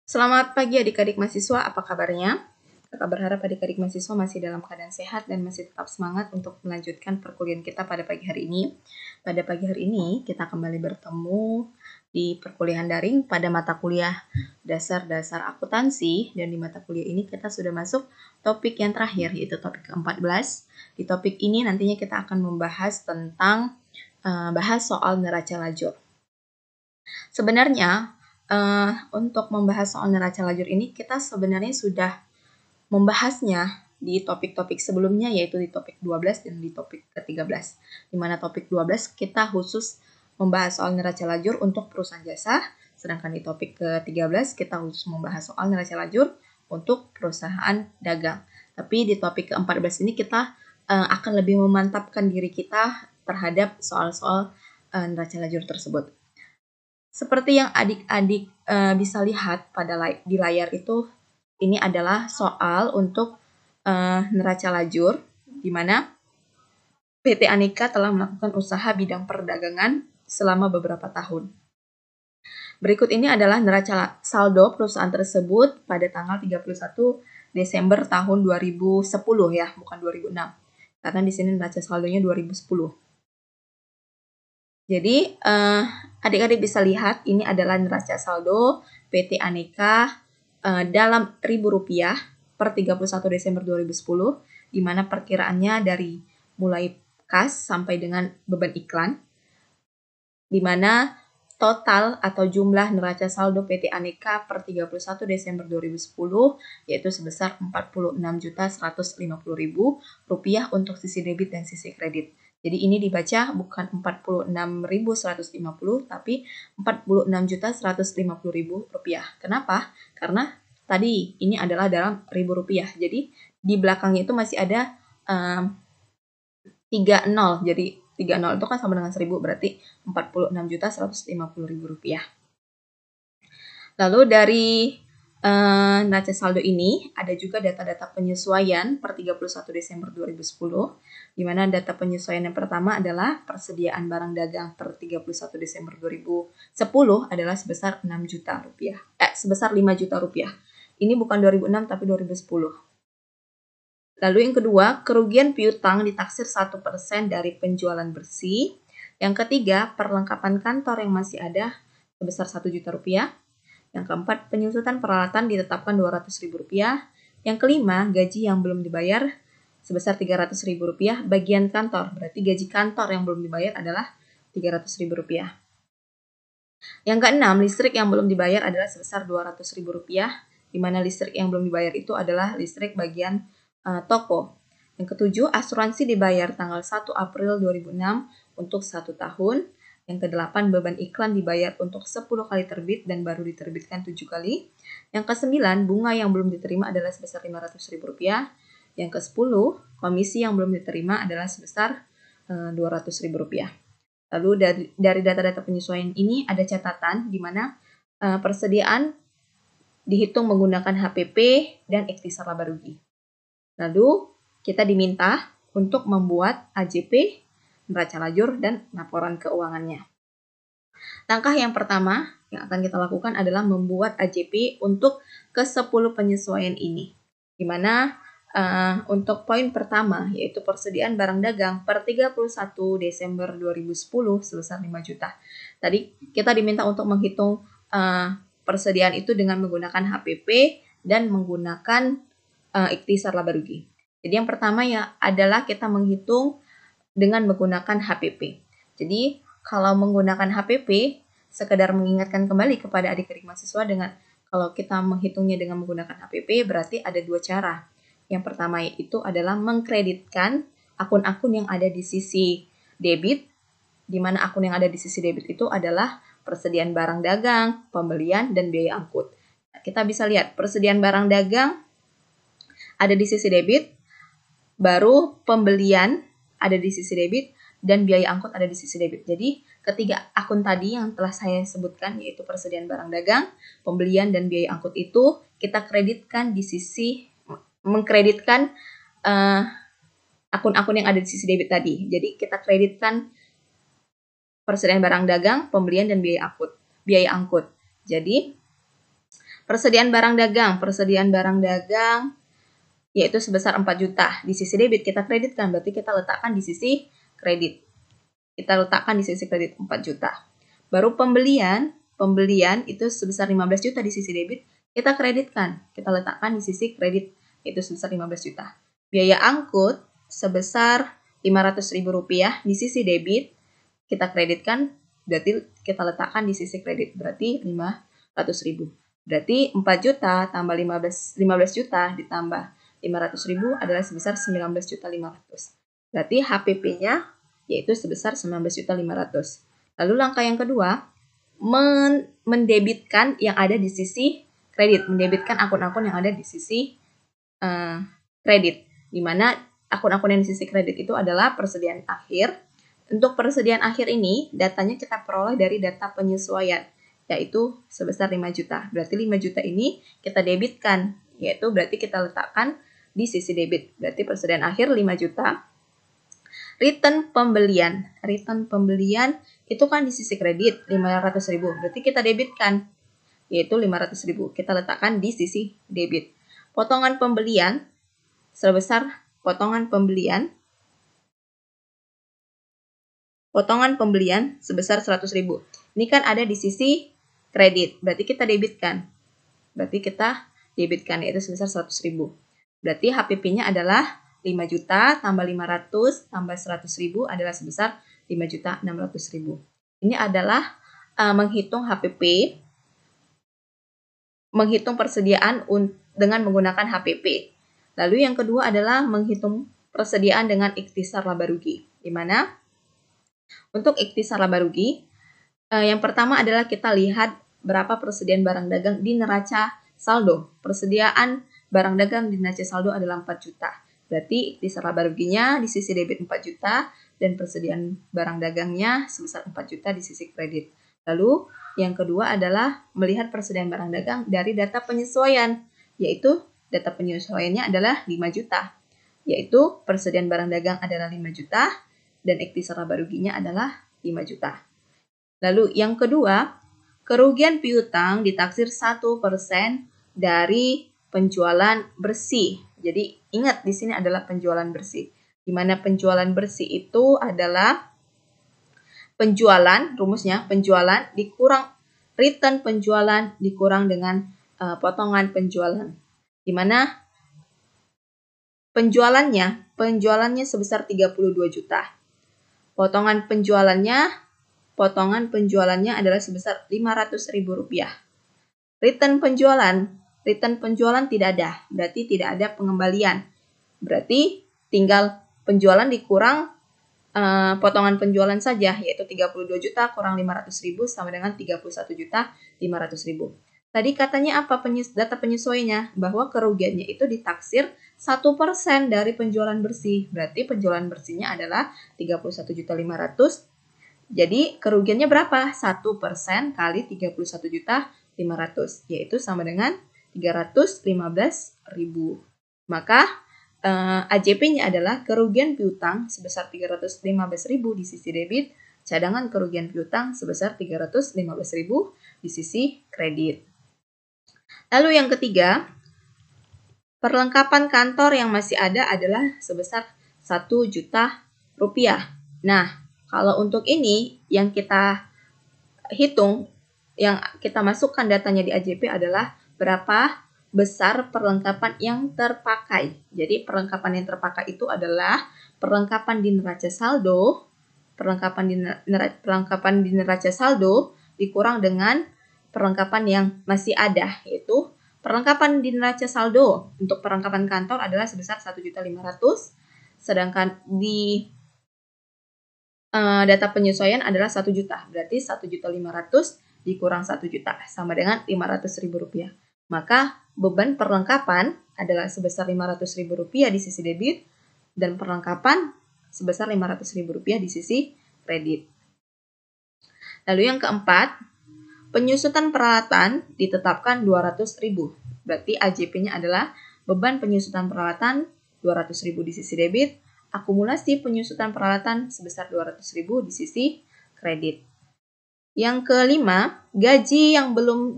Selamat pagi adik-adik mahasiswa, apa kabarnya? Kakak berharap adik-adik mahasiswa masih dalam keadaan sehat dan masih tetap semangat untuk melanjutkan perkuliahan kita pada pagi hari ini. Pada pagi hari ini, kita kembali bertemu di perkuliahan daring pada mata kuliah dasar-dasar akuntansi, dan di mata kuliah ini kita sudah masuk topik yang terakhir, yaitu topik ke-14. Di topik ini nantinya kita akan membahas tentang bahas soal neraca lajur. Sebenarnya untuk membahas soal neraca lajur ini kita sebenarnya sudah membahasnya di topik-topik sebelumnya, yaitu di topik 12 dan di topik ke-13. Di mana topik 12 kita khusus membahas soal neraca lajur untuk perusahaan jasa, sedangkan di topik ke-13 kita khusus membahas soal neraca lajur untuk perusahaan dagang. Tapi di topik ke-14 ini kita akan lebih memantapkan diri kita terhadap soal-soal neraca lajur tersebut. Seperti yang adik-adik bisa lihat di layar itu, ini adalah soal untuk neraca lajur, di mana PT Aneka telah melakukan usaha bidang perdagangan selama beberapa tahun. Berikut ini adalah neraca saldo perusahaan tersebut pada tanggal 31 Desember tahun 2010 ya, bukan 2006. Karena di sini neraca saldonya 2010. Jadi, adik-adik bisa lihat ini adalah neraca saldo PT Aneka dalam Rp1.000 per 31 Desember 2010, di mana perkiraannya dari mulai kas sampai dengan beban iklan, di mana total atau jumlah neraca saldo PT Aneka per 31 Desember 2010 yaitu sebesar Rp46.150.000 untuk sisi debit dan sisi kredit. Jadi ini dibaca bukan 46.150 tapi Rp46.150.000. Kenapa? Karena tadi ini adalah dalam Rp1.000. Jadi di belakangnya itu masih ada 3 nol. Jadi 3 nol itu kan sama dengan 1000, berarti Rp46.150.000. Lalu dari neraca saldo ini ada juga data-data penyesuaian per 31 Desember 2010, di mana data penyesuaian yang pertama adalah persediaan barang dagang per 31 Desember 2010 adalah sebesar Rp6 juta. Sebesar Rp5 juta. Ini bukan 2006 tapi 2010. Lalu yang kedua, kerugian piutang ditaksir 1% dari penjualan bersih. Yang ketiga, perlengkapan kantor yang masih ada sebesar Rp1 juta. Yang keempat, penyusutan peralatan ditetapkan Rp200.000. Yang kelima, gaji yang belum dibayar sebesar Rp300.000 bagian kantor. Berarti gaji kantor yang belum dibayar adalah Rp300.000. Yang keenam, listrik yang belum dibayar adalah sebesar Rp200.000, di mana listrik yang belum dibayar itu adalah listrik bagian toko. Yang ketujuh, asuransi dibayar tanggal 1 April 2006 untuk 1 tahun. Yang kedelapan, beban iklan dibayar untuk 10 kali terbit dan baru diterbitkan 7 kali. Yang kesembilan, bunga yang belum diterima adalah sebesar Rp500.000. Yang ke-10, komisi yang belum diterima adalah sebesar Rp200.000. Lalu dari data-data penyesuaian ini ada catatan di mana persediaan dihitung menggunakan HPP dan ikhtisar laba rugi. Lalu kita diminta untuk membuat AJP, neraca lajur, dan laporan keuangannya. Langkah yang pertama yang akan kita lakukan adalah membuat AJP untuk ke-10 penyesuaian ini. Di mana untuk poin pertama yaitu persediaan barang dagang per 31 Desember 2010 sebesar 5 juta. Tadi kita diminta untuk menghitung persediaan itu dengan menggunakan HPP dan menggunakan ikhtisar laba rugi. Jadi yang pertama ya adalah kita menghitung dengan menggunakan HPP. Jadi kalau menggunakan HPP, sekedar mengingatkan kembali kepada adik-adik mahasiswa dengan kalau kita menghitungnya dengan menggunakan HPP berarti ada dua cara. Yang pertama itu adalah mengkreditkan akun-akun yang ada di sisi debit, di mana akun yang ada di sisi debit itu adalah persediaan barang dagang, pembelian, dan biaya angkut. Nah, kita bisa lihat persediaan barang dagang ada di sisi debit, baru pembelian ada di sisi debit, dan biaya angkut ada di sisi debit. Jadi ketiga akun tadi yang telah saya sebutkan yaitu persediaan barang dagang, pembelian, dan biaya angkut itu kita kreditkan di sisi mengkreditkan akun-akun yang ada di sisi debit tadi. Jadi kita kreditkan persediaan barang dagang, pembelian, dan biaya angkut. Jadi Persediaan barang dagang yaitu sebesar 4 juta. Di sisi debit kita kreditkan, berarti kita letakkan di sisi kredit. Kita letakkan di sisi kredit 4 juta. Baru pembelian itu sebesar 15 juta di sisi debit, kita kreditkan. Kita letakkan di sisi kredit, yaitu sebesar 15 juta. Biaya angkut sebesar Rp500.000 di sisi debit, kita kreditkan, berarti kita letakkan di sisi kredit, berarti 500.000. Berarti 4 juta tambah 15 juta ditambah 500.000 adalah sebesar 19.500.000. Berarti HPP-nya yaitu sebesar 19.500.000. Lalu langkah yang kedua, mendebitkan yang ada di sisi kredit, mendebitkan akun-akun yang ada di sisi kredit, di mana akun-akun yang di sisi kredit itu adalah persediaan akhir. Untuk persediaan akhir ini, datanya kita peroleh dari data penyesuaian, yaitu sebesar 5 juta. Berarti 5 juta ini kita debitkan, yaitu berarti kita letakkan di sisi debit. Berarti persediaan akhir 5 juta. Return pembelian itu kan di sisi kredit 500.000. Berarti kita debitkan, yaitu 500.000. Kita letakkan di sisi debit. Potongan pembelian sebesar potongan pembelian sebesar 100.000. Ini kan ada di sisi kredit, berarti kita debitkan. Yaitu sebesar 100.000. Berarti HPP-nya adalah 5 juta tambah 500 tambah 100.000 adalah sebesar 5.600.000. Ini adalah menghitung HPP, menghitung persediaan dengan menggunakan HPP. Lalu yang kedua adalah menghitung persediaan dengan ikhtisar laba rugi. Di mana untuk ikhtisar laba rugi, yang pertama adalah kita lihat berapa persediaan barang dagang di neraca saldo. Persediaan barang dagang di neraca saldo adalah 4 juta. Berarti ikhtisar laba ruginya di sisi debit 4 juta dan persediaan barang dagangnya sebesar 4 juta di sisi kredit. Lalu yang kedua adalah melihat persediaan barang dagang dari data penyesuaian, yaitu data penyesuaiannya adalah 5 juta. Yaitu persediaan barang dagang adalah 5 juta dan ikhtisar laba ruginya adalah 5 juta. Lalu yang kedua, kerugian piutang ditaksir 1% dari penjualan bersih. Jadi ingat di sini adalah penjualan bersih. Di mana penjualan bersih itu adalah rumusnya penjualan dikurang return penjualan dikurang dengan potongan penjualan. Di mana penjualannya sebesar 32 juta. Potongan penjualannya adalah sebesar Rp500.000. Return penjualan tidak ada, berarti tidak ada pengembalian. Berarti tinggal penjualan dikurang potongan penjualan saja, yaitu 32 juta kurang 500.000 sama dengan 31.500.000. Tadi katanya apa data penyesuaiannya? Bahwa kerugiannya itu ditaksir 1% dari penjualan bersih. Berarti penjualan bersihnya adalah 31.500.000. Jadi kerugiannya berapa? 1% kali 31.500.000, yaitu sama dengan 315.000. Maka AJP-nya adalah kerugian piutang sebesar 315.000 di sisi debit, cadangan kerugian piutang sebesar 315.000 di sisi kredit. Lalu yang ketiga, perlengkapan kantor yang masih ada adalah sebesar 1 juta rupiah. Nah, kalau untuk ini yang kita hitung, yang kita masukkan datanya di AJP adalah berapa besar perlengkapan yang terpakai. Jadi perlengkapan yang terpakai itu adalah perlengkapan di neraca saldo, perlengkapan di neraca saldo dikurang dengan perlengkapan yang masih ada, yaitu perlengkapan di neraca saldo untuk perlengkapan kantor adalah sebesar 1.500.000, sedangkan di data penyesuaian adalah 1 juta. Berarti 1.500.000 dikurang 1 juta sama dengan Rp500.000. Maka beban perlengkapan adalah sebesar Rp500.000 di sisi debit dan perlengkapan sebesar Rp500.000 di sisi kredit. Lalu yang keempat, penyusutan peralatan ditetapkan Rp200.000. Berarti AJP-nya adalah beban penyusutan peralatan Rp200.000 di sisi debit, akumulasi penyusutan peralatan sebesar Rp200.000 di sisi kredit. Yang kelima, gaji yang belum